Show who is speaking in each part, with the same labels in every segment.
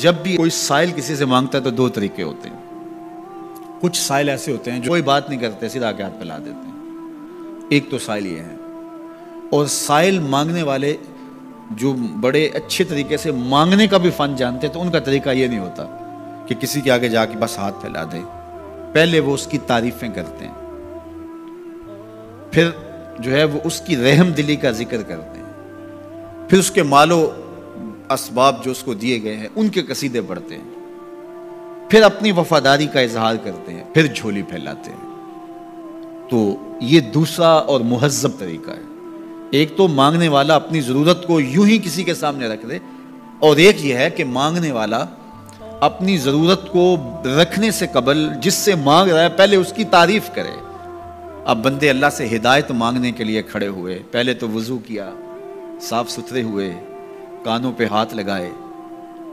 Speaker 1: جب بھی کوئی سائل کسی سے مانگتا ہے تو دو طریقے ہوتے ہیں. کچھ سائل ایسے ہوتے ہیں جو کوئی بات نہیں کرتے، سیدھا کے ہاتھ پہ لا دیتے ہیں. ایک تو سائل یہ ہے. اور سائل مانگنے والے جو بڑے اچھے طریقے سے مانگنے کا بھی فن جانتے ہیں تو ان کا طریقہ یہ نہیں ہوتا کہ کسی کے آگے جا کے بس ہاتھ پھیلا دیں. پہلے وہ اس کی تعریفیں کرتے ہیں، پھر جو ہے وہ اس کی رحم دلی کا ذکر کرتے ہیں، پھر اس کے مال و اسباب جو اس کو دیے گئے ہیں ان کے قصیدے پڑھتے ہیں، پھر اپنی وفاداری کا اظہار کرتے ہیں، پھر جھولی پھیلاتے ہیں. تو یہ دوسرا اور مہذب طریقہ ہے. ایک تو مانگنے والا اپنی ضرورت کو یوں ہی کسی کے سامنے رکھ دے، اور ایک یہ ہے کہ مانگنے والا اپنی ضرورت کو رکھنے سے قبل جس سے مانگ رہا ہے پہلے اس کی تعریف کرے. اب بندے اللہ سے ہدایت مانگنے کے لیے کھڑے ہوئے، پہلے تو وضو کیا، صاف ستھرے ہوئے، کانوں پہ ہاتھ لگائے،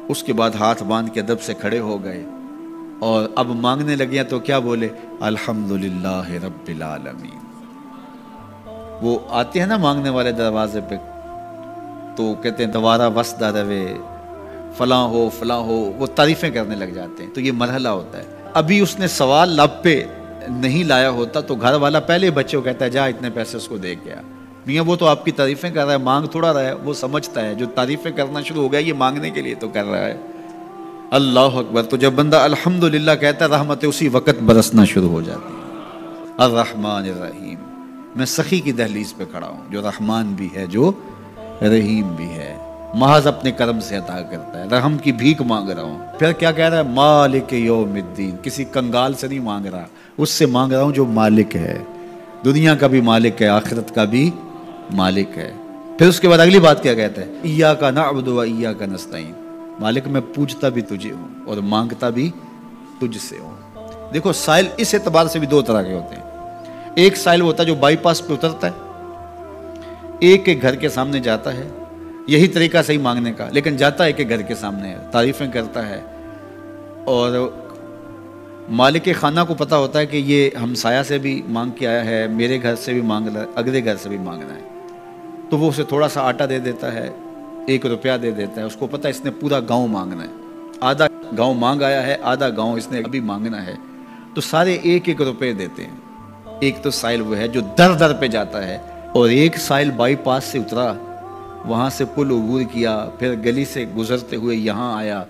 Speaker 1: اس کے بعد ہاتھ باندھ کے ادب سے کھڑے ہو گئے، اور اب مانگنے لگے تو کیا بولے؟ الحمدللہ رب العالمین. وہ آتے ہیں نا مانگنے والے دروازے پہ تو کہتے ہیں دوبارہ وسدہ روے، فلاں ہو فلاں ہو، وہ تعریفیں کرنے لگ جاتے ہیں. تو یہ مرحلہ ہوتا ہے. ابھی اس نے سوال لب پہ نہیں لایا ہوتا تو گھر والا پہلے بچے کو کہتا ہے جا اتنے پیسے اس کو دے کے آ. میاں وہ تو آپ کی تعریفیں کر رہا ہے، مانگ تھوڑا رہا ہے. وہ سمجھتا ہے جو تعریفیں کرنا شروع ہو گیا یہ مانگنے کے لیے تو کر رہا ہے. اللہ اکبر. تو جب بندہ الحمدللہ کہتا ہے رحمتیں اسی وقت برسنا شروع ہو جاتی ہیں. الرحمن الرحیم. میں سخی کی دہلیز پہ کھڑا ہوں جو رحمان بھی ہے جو رحیم بھی ہے، محض اپنے کرم سے عطا کرتا ہے. رحم کی بھیک مانگ رہا ہوں. پھر کیا کہہ رہا ہے؟ مالک یوم الدین. کسی کنگال سے نہیں مانگ رہا، اس سے مانگ رہا ہوں جو مالک ہے، دنیا کا بھی مالک ہے، آخرت کا بھی مالک ہے. پھر اس کے بعد اگلی بات کیا کہتا ہے؟ ایاک نعبد و ایاک نستعین. مالک میں پوجتا بھی تجھے ہوں اور مانگتا بھی تجھ سے ہوں. دیکھو سائل اس اعتبار سے بھی دو طرح کے ہوتے ہیں. ایک سائل ہوتا ہے جو بائی پاس پہ اترتا ہے، ایک ایک گھر کے سامنے جاتا ہے، یہی طریقہ صحیح مانگنے کا، لیکن جاتا ہے کہ گھر کے سامنے ہے، تعریفیں کرتا ہے، اور مالک خانہ کو پتہ ہوتا ہے کہ یہ ہمسایہ سے بھی مانگ کے آیا ہے، میرے گھر سے بھی مانگ رہا ہے، اگلے گھر سے بھی مانگنا ہے. تو وہ اسے تھوڑا سا آٹا دے دیتا ہے، 1 روپیہ دے دیتا ہے. اس کو پتہ ہے اس نے پورا گاؤں مانگنا ہے، آدھا گاؤں مانگ آیا ہے، آدھا گاؤں اس نے ابھی مانگنا ہے. تو سارے 1 روپے دیتے ہیں. ایک تو سائل وہ ہے جو در در پہ جاتا ہے، اور ایک سائل بائی پاس سے اترا، وہاں سے پل عبور کیا، پھر گلی سے گزرتے ہوئے یہاں آیا،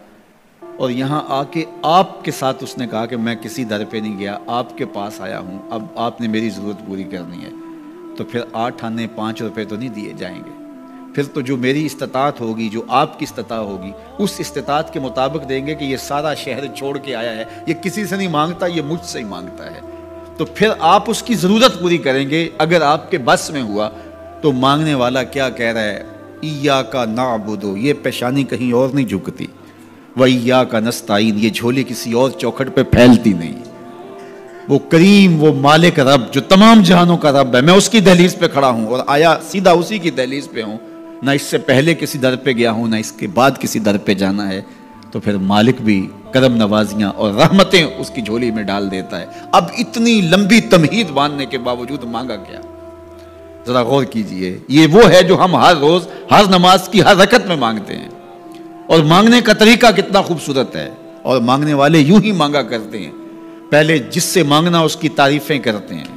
Speaker 1: اور یہاں آ کے آپ کے ساتھ اس نے کہا کہ میں کسی در پہ نہیں گیا، آپ کے پاس آیا ہوں، اب آپ نے میری ضرورت پوری کرنی ہے. تو پھر 8 آنے 5 روپے تو نہیں دیے جائیں گے. پھر تو جو میری استطاعت ہوگی، جو آپ کی استطاعت ہوگی، اس استطاعت کے مطابق دیں گے کہ یہ سارا شہر چھوڑ کے آیا ہے، یہ کسی سے نہیں مانگتا، یہ مجھ سے ہی مانگتا ہے. تو پھر آپ اس کی ضرورت پوری کریں گے. اگر آپ کے بس میں ہوا تو مانگنے والا کیا کہہ رہا ہے؟ ایاک نعبد. یہ پیشانی کہیں اور نہیں جھکتی، وایاک نستعین. یہ جھولی کسی اور چوکھٹ پہ پھیلتی نہیں. وہ کریم، وہ مالک رب جو تمام جہانوں کا رب ہے، میں اس کی دہلیز پہ کھڑا ہوں اور آیا سیدھا اسی کی دہلیز پہ ہوں. نہ اس سے پہلے کسی در پہ گیا ہوں، نہ اس کے بعد کسی در پہ جانا ہے. تو پھر مالک بھی کرم نوازیاں اور رحمتیں اس کی جھولی میں ڈال دیتا ہے. اب اتنی لمبی تمہید باندھنے کے باوجود مانگا کیا؟ ذرا غور کیجئے. یہ وہ ہے جو ہم ہر روز ہر نماز کی ہر رکعت میں مانگتے ہیں، اور مانگنے کا طریقہ کتنا خوبصورت ہے. اور مانگنے والے یوں ہی مانگا کرتے ہیں. پہلے جس سے مانگنا اس کی تعریفیں کرتے ہیں.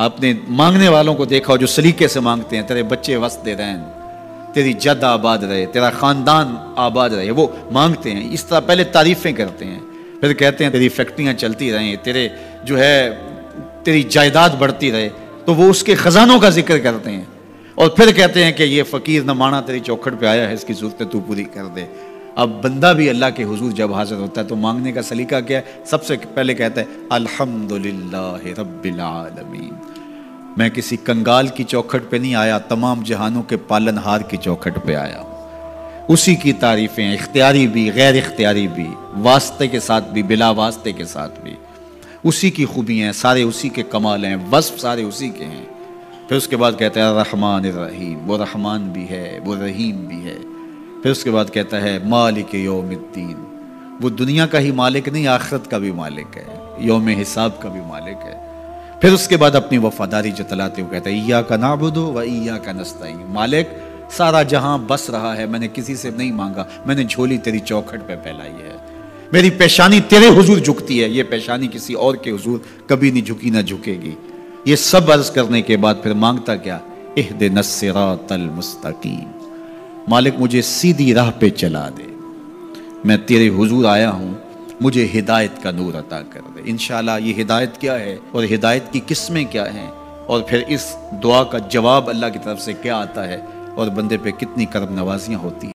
Speaker 1: آپ نے مانگنے والوں کو دیکھا جو سلیقے سے مانگتے ہیں، تیرے بچے وسط رہیں، تیری جد آباد رہے، تیرا خاندان آباد رہے، وہ مانگتے ہیں. اس طرح پہلے تعریفیں کرتے ہیں، پھر کہتے ہیں تیری فیکٹریاں چلتی رہیں، تیرے جو ہے تیری جائیداد بڑھتی رہے. تو وہ اس کے خزانوں کا ذکر کرتے ہیں، اور پھر کہتے ہیں کہ یہ فقیر نمانہ تیری چوکھٹ پہ آیا ہے، اس کی ضرورتیں تو پوری کر دے. اب بندہ بھی اللہ کے حضور جب حاضر ہوتا ہے تو مانگنے کا سلیقہ کیا ہے؟ سب سے پہلے کہتا ہے الحمدللہ رب العالمین. میں کسی کنگال کی چوکھٹ پہ نہیں آیا، تمام جہانوں کے پالن ہار کی چوکھٹ پہ آیا ہوں. اسی کی تعریفیں اختیاری بھی غیر اختیاری بھی، واسطے کے ساتھ بھی بلا واسطے کے ساتھ بھی. اسی کی خوبیاں ہیں، سارے اسی کے کمال ہیں، وصف سارے اسی کے ہیں. پھر اس کے بعد کہتا ہے الرحمن الرحیم. وہ رحمان بھی ہے، وہ رحیم بھی ہے. پھر اس کے بعد کہتا ہے مالک یوم الدین. وہ دنیا کا ہی مالک نہیں، آخرت کا بھی مالک ہے، یوم حساب کا بھی مالک ہے. پھر اس کے بعد اپنی وفاداری جتلاتے ہوئے کہتا ہے ایاک نعبد و ایاک نستعین. مالک سارا جہاں بس رہا ہے، میں نے کسی سے نہیں مانگا، میں نے جھولی تیری چوکھٹ پہ پھیلائی ہے، میری پیشانی تیرے حضور جھکتی ہے، یہ پیشانی کسی اور کے حضور کبھی نہیں جھکی نہ جھکے گی۔ یہ سب عرض کرنے کے بعد پھر مانگتا کیا؟ اہدنا الصراط المستقیم، مالک مجھے سیدھی راہ پہ چلا دے، میں تیرے حضور آیا ہوں، مجھے ہدایت کا نور عطا کر دے۔ انشاءاللہ یہ ہدایت کیا ہے اور ہدایت کی قسمیں کیا ہیں، اور پھر اس دعا کا جواب اللہ کی طرف سے کیا آتا ہے، اور بندے پہ کتنی کرم نوازیاں ہوتی ہیں۔